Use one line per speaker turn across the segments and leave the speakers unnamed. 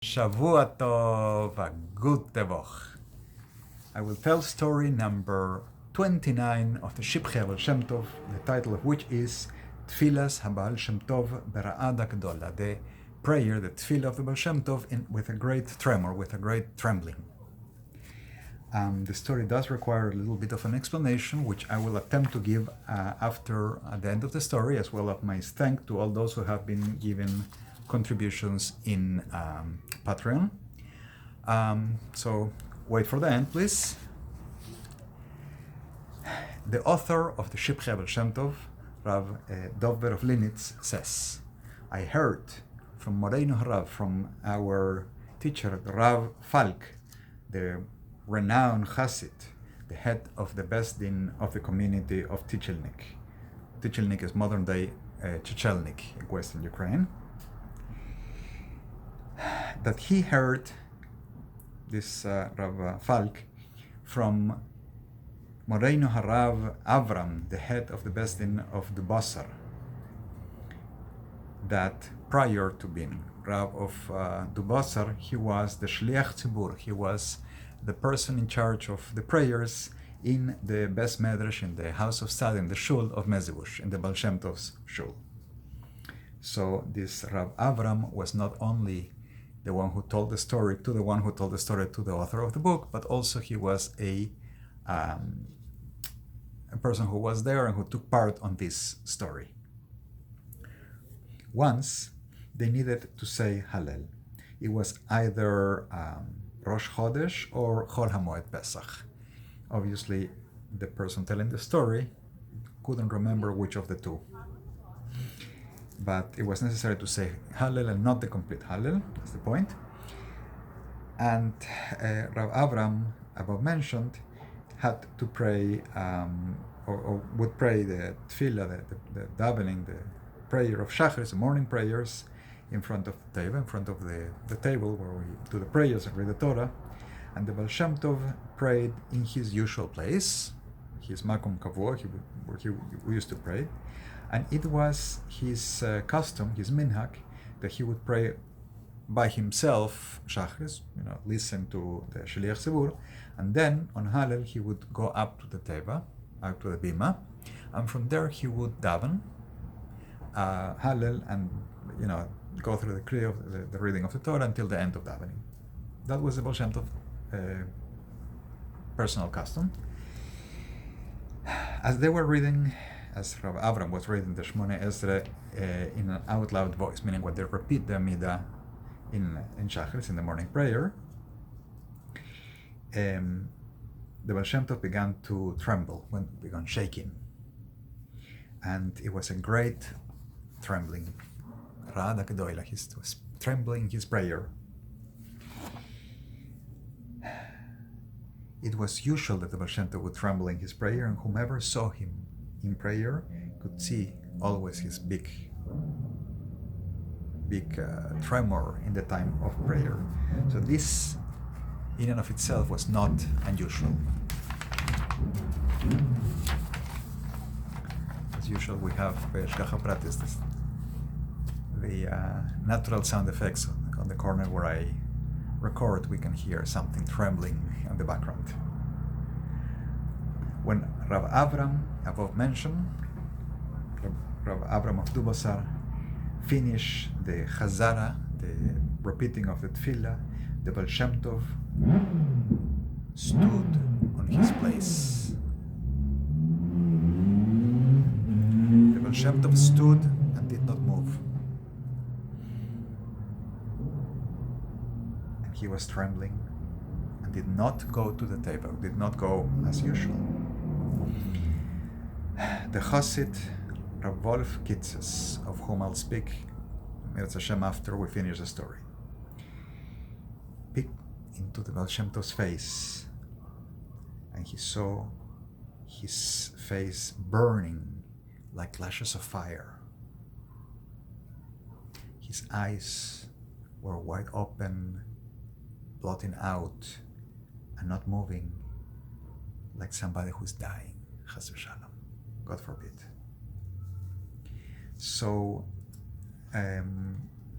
Shavua Tov, a good Tevoch. I will tell story number 29 of the Shivchei of Shem Tov, the title of which is Tfilas haBaal Shem Tov Bera'ada Gdola, the prayer, the tefillah of the Baal Shem Tov with a great tremor, with a great trembling. The story does require a little bit of an explanation, which I will attempt to give at the end of the story, as well as my thanks to all those who have been giving contributions in Patreon. So wait for the end, please. The author of the Shivchei of Shem Tov, Rav Dovber of Linitz, says, I heard from Moreinu Rav, from our teacher, Rav Falk, the renowned Chassid, the head of the Beis Din of the community of Tichelnik. Tichelnik is modern-day Chechelnik in Western Ukraine. That he heard, this Rav Falk, from Moreinu Harav Avram, the head of the Beis Din of the Basar, that prior to being Rav of Dubasar, he was the Shliach Tzibur, he was the person in charge of the prayers in the Beis Medrash, in the house of study, in the shul of Mezibush, in the Baal Shem Tov's shul. So this Rav Avram was not only the one who told the story to the one who told the story to the author of the book, but also he was a person who was there and who took part on this story. Once they needed to say Hallel. It was either Rosh Chodesh or Chol HaMoed Pesach. Obviously, the person telling the story couldn't remember which of the two. But it was necessary to say Hallel and not the complete Hallel, that's the point. And Rav Avram, above mentioned, had to pray, or would pray the tefillah, the davening, the prayer of Shachris, the morning prayers, in front of the table, in front of the table where we do the prayers and read the Torah. And the Baal Shem Tov prayed in his usual place, his Makom Kavua, where we used to pray. And it was his custom, his minhag, that he would pray by himself, Shachris, listen to the Shliach Tzibur, and then on Hallel he would go up to the Teva, up to the Bima, and from there he would daven Hallel and go through the Kriya of the reading of the Torah until the end of davening. That was the Baal Shem Tov personal custom. As they were reading, as Rav Avram was reading the Shmoneh Esrei in an out loud voice, meaning when they repeat the Amidah in Shachris, in the morning prayer, the Baal Shem Tov began to tremble, began shaking. And it was a great trembling. Ra'ada Gdola, he was trembling his prayer. It was usual that the Baal Shem Tov would tremble in his prayer, and whomever saw him in prayer could see always his big tremor in the time of prayer. So this, in and of itself, was not unusual. As usual, we have Shgacha Pratis, the natural sound effects on the corner where I record. We can hear something trembling in the background. When Rav Avram, above mentioned, Rav Avram of Dubasar, finished the Chazara, the repeating of the Tefillah, the Baal Shem Tov stood on his place. The Baal Shem Tov stood and did not move. And he was trembling and did not go to the table, did not go as usual. The Chassid, Rav Wolf Kitzes, of whom I'll speak, Mirz Hashem, after we finish the story, peeked into the Baal Shem Tov's face, and he saw his face burning like lashes of fire. His eyes were wide open, blotting out, and not moving, like somebody who's dying. Chas v'shalom, God forbid. So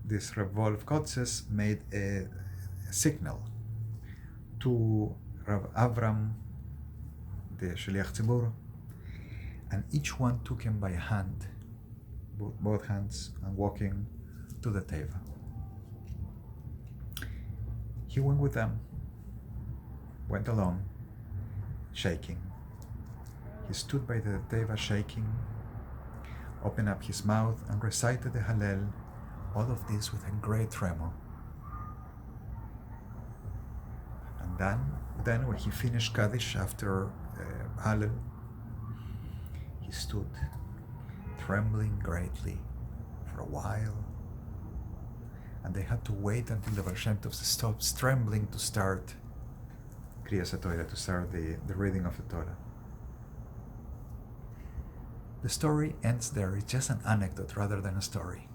this Rav Wolf Kotzes made a signal to Rav Avram, the Shliach Tzibur, and each one took him by a hand, both hands, and walking to the Teva. He went with them, went alone, shaking. He stood by the Teva shaking, opened up his mouth and recited the Hallel, all of this with a great tremor. And then when he finished Kaddish after Hallel, he stood trembling greatly for a while, and they had to wait until the Baal Shem Tov stops trembling to start Kriyas HaTorah, to start the reading of the Torah. The story ends there. It's just an anecdote rather than a story.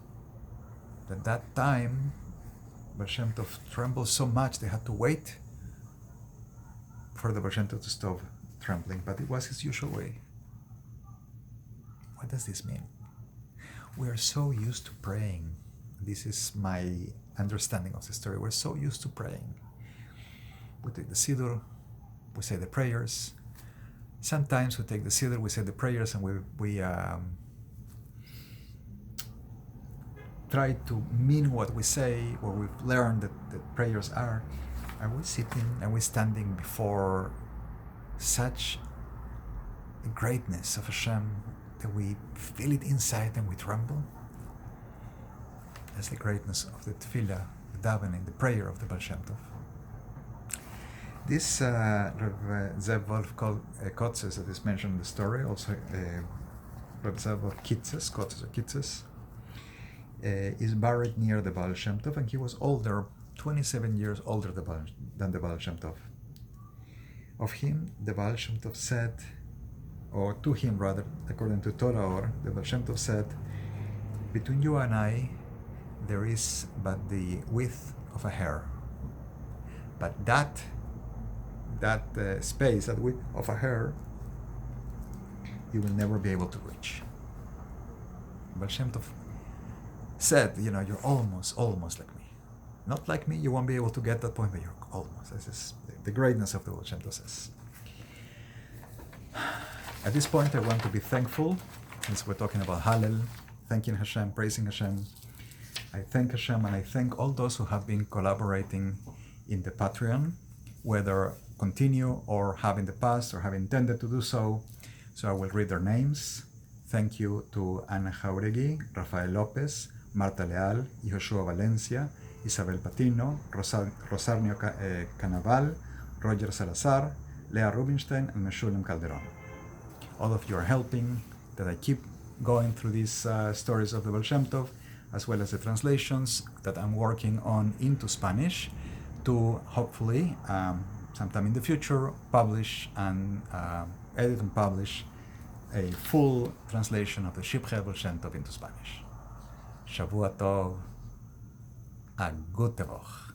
At that time, Baal Shem Tov trembled so much they had to wait for the Baal Shem Tov to stop trembling, but it was his usual way. What does this mean? We are so used to praying. This is my understanding of the story. We're so used to praying. We take the Siddur, we say the prayers. Sometimes we take the Siddur, we say the prayers, and we try to mean what we say, or we've learned that prayers are. Are we sitting and we standing before such a greatness of Hashem that we feel it inside and we tremble? That's the greatness of the tefillah, the davening, the prayer of the Baal Shem Tov. This Rav Zev Wolf Kotzes that is mentioned in the story, also Rav Zev Wolf Kotzes, is buried near the Baal Shem Tov, and he was older, 27 years older than the Baal Shem Tov. Of him, the Baal Shem Tov said, or to him rather, according to Torah Or, the Baal Shem Tov said, between you and I, there is but the width of a hair. But that space, that width of a hair, you will never be able to reach. Baal Shem Tov said, you're almost like me. Not like me, you won't be able to get that point, but you're almost. This is the greatness of the Baal Shem Tov says. At this point, I want to be thankful, since we're talking about Hallel, thanking Hashem, praising Hashem. I thank Hashem, and I thank all those who have been collaborating in the Patreon, whether continue or have in the past or have intended to do so. So I will read their names. Thank you to Ana Jauregui, Rafael Lopez, Marta Leal, Yoshua Valencia, Isabel Patino, Rosarnio Canaval, Roger Salazar, Lea Rubinstein, and Meshulam Calderon. All of you are helping that I keep going through these stories of the Baal Shem Tov, as well as the translations that I'm working on into Spanish to hopefully sometime in the future publish and edit and publish a full translation of the Shivchei Baal Shem Tov into Spanish. Shavua Tov, a good Tevach.